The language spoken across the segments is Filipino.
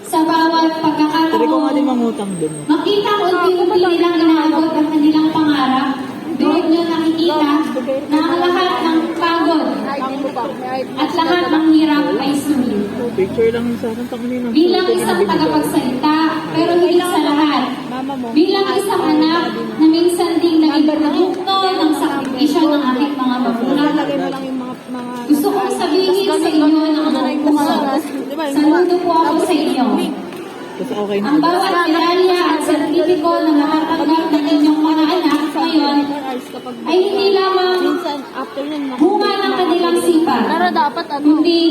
sa bawat Tari ko nga pagkakataon. din mangutang din. Makita unti-unti nilang inaabot ang kanilang pangarap. Doon nyo nakikita na ang lahat ng pagod at lahat ng hirap ay sulit. Picture lang sa akin kanina. Bilang isang tagapagsalita, pero higit sa lahat, bilang isang anak na minsan ding naging produkto ng sakripisyo ng aking mga magulang, gusto kong sabihin sa inyo ng mga puso. Saludo po ako sa inyo. Kasi okay na. Ang bawat medalya at sertipiko na natatanggap ng inyong mga anak ngayon ay hindi lamang bunga ng kanilang sipag, kundi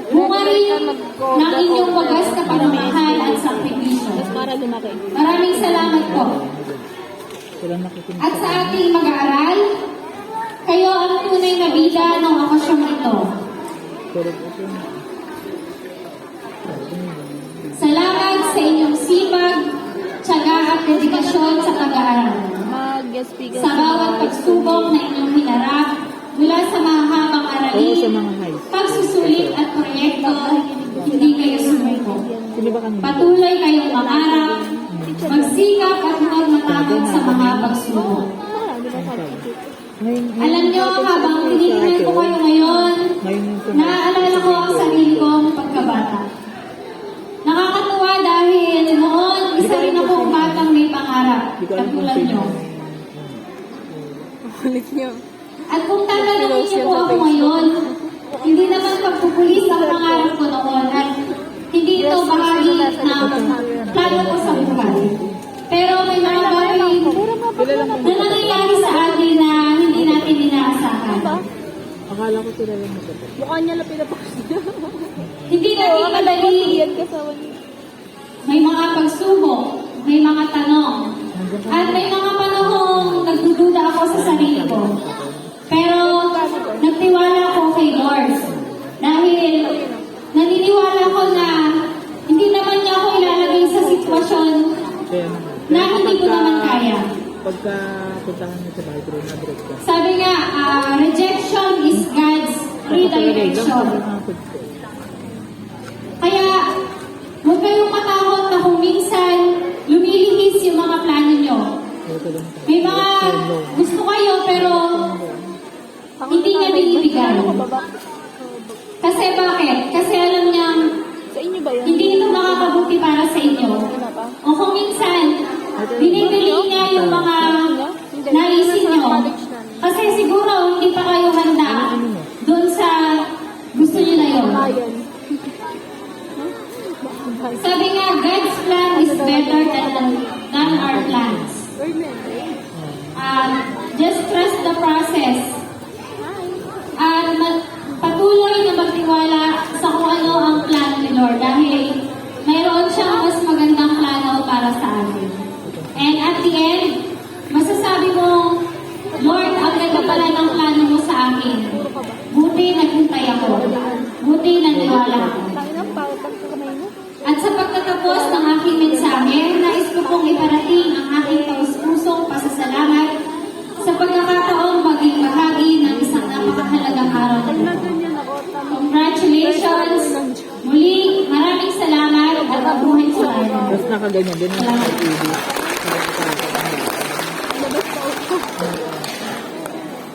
bunga rin ng inyong wagas na pagmamahal at sakripisyo. Maraming salamat po. Walang nakikinig. At sa ating mag-aaral, kayo ang tunay na bida ng okasyong ito. Pero ito. Salamat sa inyong sipag, tiyaga at dedikasyon sa pag-aaral. Sa bawat pagsubok na inyong hinarap mula sa mahahabang Oo, sa aralin, mga highs. pagsusulit at proyekto, hindi kayo sumuko. Sino ba kanina? Patuloy kayong mangarap, magsikap at huwag matakot sa mga pagsubok. Alam niyo, habang tinitingnan ko kayo ngayon, naaalala ko ang sarili kong pagkabata. Nakakatuwa dahil noon, isa rin akong batang may pangarap, katulad niyo. At kung tatanungin niyo po ako ngayon, hindi naman pagpupulis ang pangarap ko noon at hindi ito bahagi ng plano ko sa buhay. Pero may mga bagay na nangyayari sa atin na hindi natin inaasahan. Akala ko sila lang nagsasabi. Mukha niya lang pinapost niya. Hindi naging madali. Yan kasawa niya. May mga pagsubok, may mga tanong, at may mga panahong nagdududa ako sa sarili ko. Pero nagtiwala ako kay Lord. Dahil naniniwala ko na hindi naman niya ako ilalagay sa sitwasyon na hindi ko naman kaya. Pagka puntahan mo sa bahay, pero na-direct ka. Sabi nga, rejection is God's redirection. Kaya, huwag kayong matakot na kung minsan lumilihis yung mga plano nyo. May mga gusto kayo pero hindi niya binibigay. Kasi bakit? Kasi alam niyang Sa inyo ba yan? hindi ito makakabuti para sa inyo. O kung minsan, binibili niya yung mga naisin nyo. Kasi siguro hindi pa kayo handa doon sa gusto nyo na yun. Sabi nga, God's plan is better than our plans. Just trust the process. At patuloy na magtiwala sa kung ano ang plano ni Lord dahil mayroon siyang mas magandang plano para sa atin. And at the end, masasabi mo, Lord, ang ganda pala ng plano mo sa akin. Buti naghintay ako. Buti naniwala ako. At sa pagtatapos ng aking mensahe, nais ko pong iparating ang aking taus-pusong pasasalamat sa pagkakataong maging bahagi ng isang napakahalagang araw. Congratulations! Muli, maraming salamat at mabuhay sa akin. Tapos nakaganyan din ang TV.